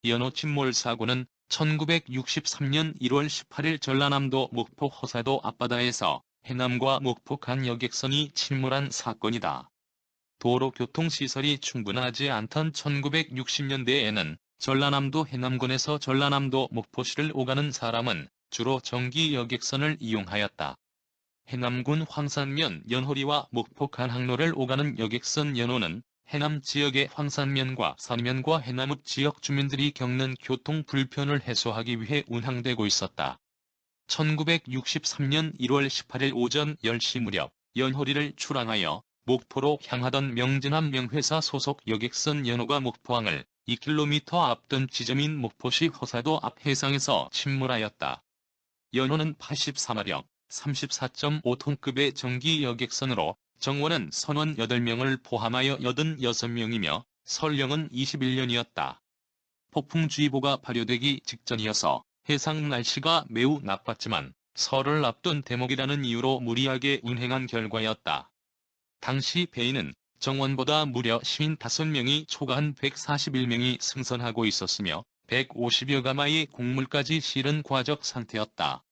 연호 침몰 사고는 1963년 1월 18일 전라남도 목포 허사도 앞바다에서 해남과 목포 간 여객선이 침몰한 사건이다. 도로교통시설이 충분하지 않던 1960년대에는 전라남도 해남군에서 전라남도 목포시를 오가는 사람은 주로 정기 여객선을 이용하였다. 해남군 황산면 연호리와 목포 간 항로를 오가는 여객선 연호는 해남 지역의 황산면과 산면과 해남읍 지역 주민들이 겪는 교통 불편을 해소하기 위해 운항되고 있었다. 1963년 1월 18일 오전 10시 무렵 연호리를 출항하여 목포로 향하던 명진함 명회사 소속 여객선 연호가 목포항을 2km 앞둔 지점인 목포시 허사도 앞 해상에서 침몰하였다. 연호는 83마력, 34.5톤급의 정기 여객선으로 정원은 선원 8명을 포함하여 86명이며 설령은 21년이었다. 폭풍주의보가 발효되기 직전이어서 해상 날씨가 매우 나빴지만 설을 앞둔 대목이라는 이유로 무리하게 운행한 결과였다. 당시 배에는 정원보다 무려 55명이 초과한 141명이 승선하고 있었으며 150여 가마의 곡물까지 실은 과적 상태였다.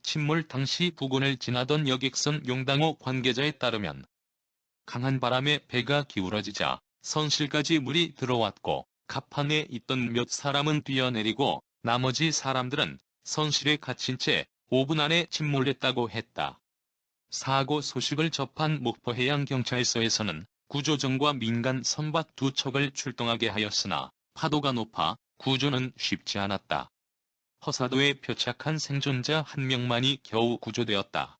침몰 당시 부근을 지나던 여객선 용당호 관계자에 따르면 강한 바람에 배가 기울어지자 선실까지 물이 들어왔고 갑판에 있던 몇 사람은 뛰어내리고 나머지 사람들은 선실에 갇힌 채 5분 안에 침몰했다고 했다. 사고 소식을 접한 목포해양경찰서에서는 구조정과 민간 선박 2척을 출동하게 하였으나 파도가 높아 구조는 쉽지 않았다. 허사도에 표착한 생존자 1명만이 겨우 구조되었다.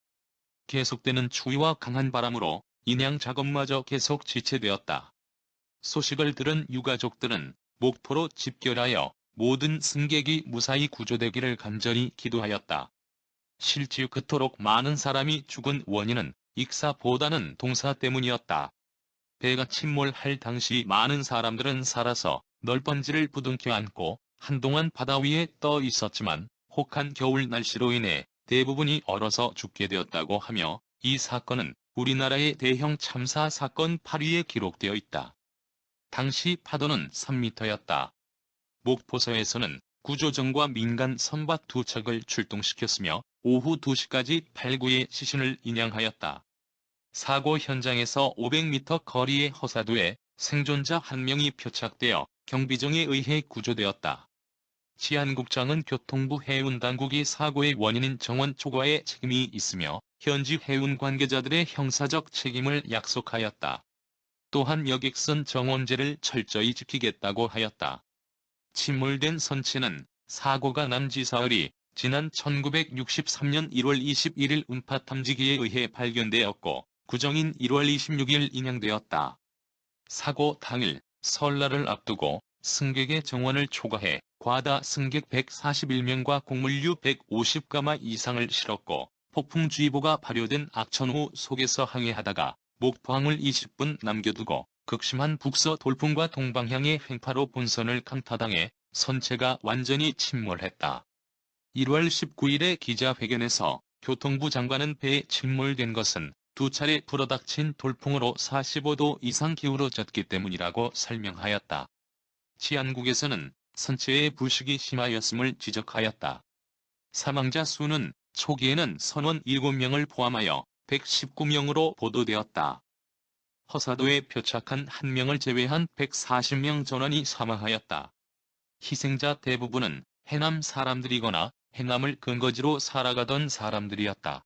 계속되는 추위와 강한 바람으로 인양 작업마저 계속 지체되었다. 소식을 들은 유가족들은 목포로 집결하여 모든 승객이 무사히 구조되기를 간절히 기도하였다. 실제 그토록 많은 사람이 죽은 원인은 익사보다는 동사 때문이었다. 배가 침몰할 당시 많은 사람들은 살아서 널번지를 부둥켜 안고 한동안 바다 위에 떠 있었지만 혹한 겨울 날씨로 인해 대부분이 얼어서 죽게 되었다고 하며 이 사건은 우리나라의 대형 참사 사건 8위에 기록되어 있다. 당시 파도는 3m였다. 목포서에서는 구조정과 민간 선박 2척을 출동시켰으며 오후 2시까지 8구의 시신을 인양하였다. 사고 현장에서 500m 거리의 허사도에 생존자 1명이 표착되어 경비정에 의해 구조되었다. 치안국장은 교통부 해운당국이 사고의 원인인 정원 초과에 책임이 있으며 현지 해운 관계자들의 형사적 책임을 약속하였다. 또한 여객선 정원제를 철저히 지키겠다고 하였다. 침몰된 선체는 사고가 난 지사흘이 지난 1963년 1월 21일 운파 탐지기에 의해 발견되었고 구정인 1월 26일 인양되었다. 사고 당일 설날을 앞두고 승객의 정원을 초과해 과다 승객 141명과 곡물류 150가마 이상을 실었고 폭풍주의보가 발효된 악천후 속에서 항해하다가 목포항을 20분 남겨두고 극심한 북서 돌풍과 동방향의 횡파로 본선을 강타당해 선체가 완전히 침몰했다. 1월 19일의 기자회견에서 교통부 장관은 배에 침몰된 것은 2차례 불어닥친 돌풍으로 45도 이상 기울어졌기 때문이라고 설명하였다. 치안국에서는 선체의 부식이 심하였음을 지적하였다. 사망자 수는 초기에는 선원 7명을 포함하여 119명으로 보도되었다. 허사도에 표착한 1명을 제외한 140명 전원이 사망하였다. 희생자 대부분은 해남 사람들이거나 해남을 근거지로 살아가던 사람들이었다.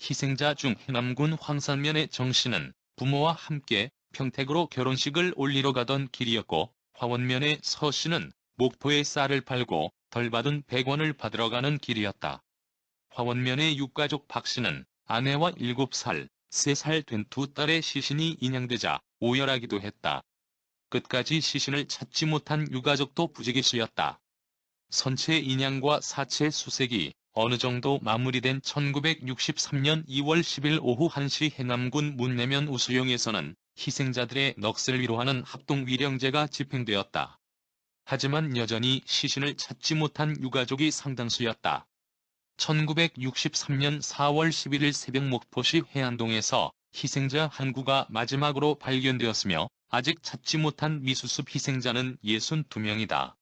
희생자 중 해남군 황산면의 정씨는 부모와 함께 평택으로 결혼식을 올리러 가던 길이었고 화원면의 서씨는 목포에 쌀을 팔고 덜 받은 100원을 받으러 가는 길이었다. 화원면의 육가족 박씨는 아내와 7살, 3살 된 2딸의 시신이 인양되자 오열하기도 했다. 끝까지 시신을 찾지 못한 유가족도 부지기수였다. 선체 인양과 사체 수색이 어느 정도 마무리된 1963년 2월 10일 오후 1시 해남군 문내면 우수영에서는 희생자들의 넋을 위로하는 합동위령제가 집행되었다. 하지만 여전히 시신을 찾지 못한 유가족이 상당수였다. 1963년 4월 11일 새벽 목포시 해안동에서 희생자 한 구가 마지막으로 발견되었으며 아직 찾지 못한 미수습 희생자는 62명이다.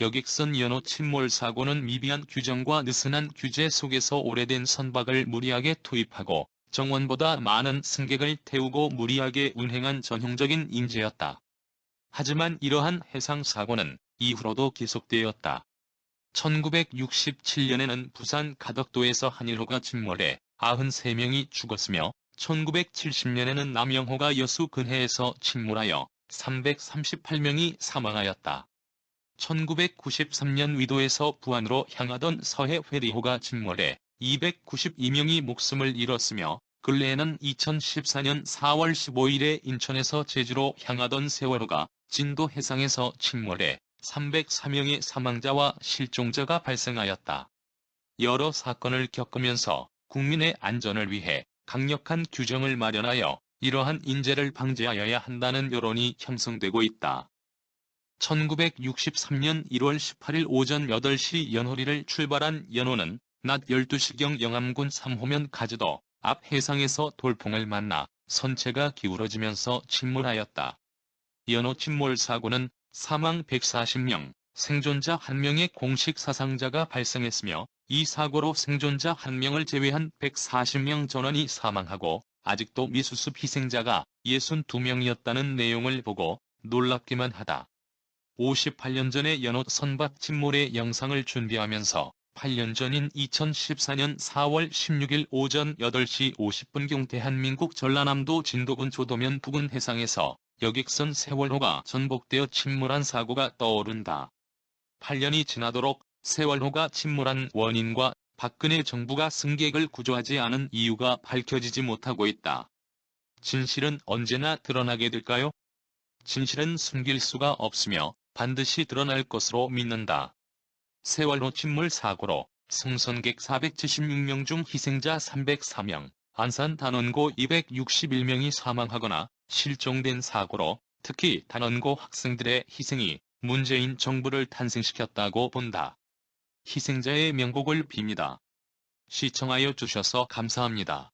여객선 연호 침몰 사고는 미비한 규정과 느슨한 규제 속에서 오래된 선박을 무리하게 투입하고 정원보다 많은 승객을 태우고 무리하게 운행한 전형적인 인재였다. 하지만 이러한 해상 사고는 이후로도 계속되었다. 1967년에는 부산 가덕도에서 한일호가 침몰해 93명이 죽었으며 1970년에는 남영호가 여수 근해에서 침몰하여 338명이 사망하였다. 1993년 위도에서 부안으로 향하던 서해 회리호가 침몰해 292명이 목숨을 잃었으며 근래에는 2014년 4월 15일에 인천에서 제주로 향하던 세월호가 진도 해상에서 침몰해 304명의 사망자와 실종자가 발생하였다. 여러 사건을 겪으면서 국민의 안전을 위해 강력한 규정을 마련하여 이러한 인재를 방지하여야 한다는 여론이 형성되고 있다. 1963년 1월 18일 오전 8시 연호리를 출발한 연호는 낮 12시경 영암군 3호면 가지도 앞 해상에서 돌풍을 만나 선체가 기울어지면서 침몰하였다. 연호 침몰 사고는 사망 140명, 생존자 1명의 공식 사상자가 발생했으며 이 사고로 생존자 1명을 제외한 140명 전원이 사망하고 아직도 미수습 희생자가 62명이었다는 내용을 보고 놀랍기만 하다. 58년 전의 연호 선박 침몰의 영상을 준비하면서 8년 전인 2014년 4월 16일 오전 8시 50분경 대한민국 전라남도 진도군 조도면 부근 해상에서 여객선 세월호가 전복되어 침몰한 사고가 떠오른다. 8년이 지나도록 세월호가 침몰한 원인과 박근혜 정부가 승객을 구조하지 않은 이유가 밝혀지지 못하고 있다. 진실은 언제나 드러나게 될까요? 진실은 숨길 수가 없으며 반드시 드러날 것으로 믿는다. 세월호 침몰 사고로 승선객 476명 중 희생자 304명, 안산 단원고 261명이 사망하거나 실종된 사고로 특히 단원고 학생들의 희생이 문재인 정부를 탄생시켰다고 본다. 희생자의 명복을 빕니다. 시청하여 주셔서 감사합니다.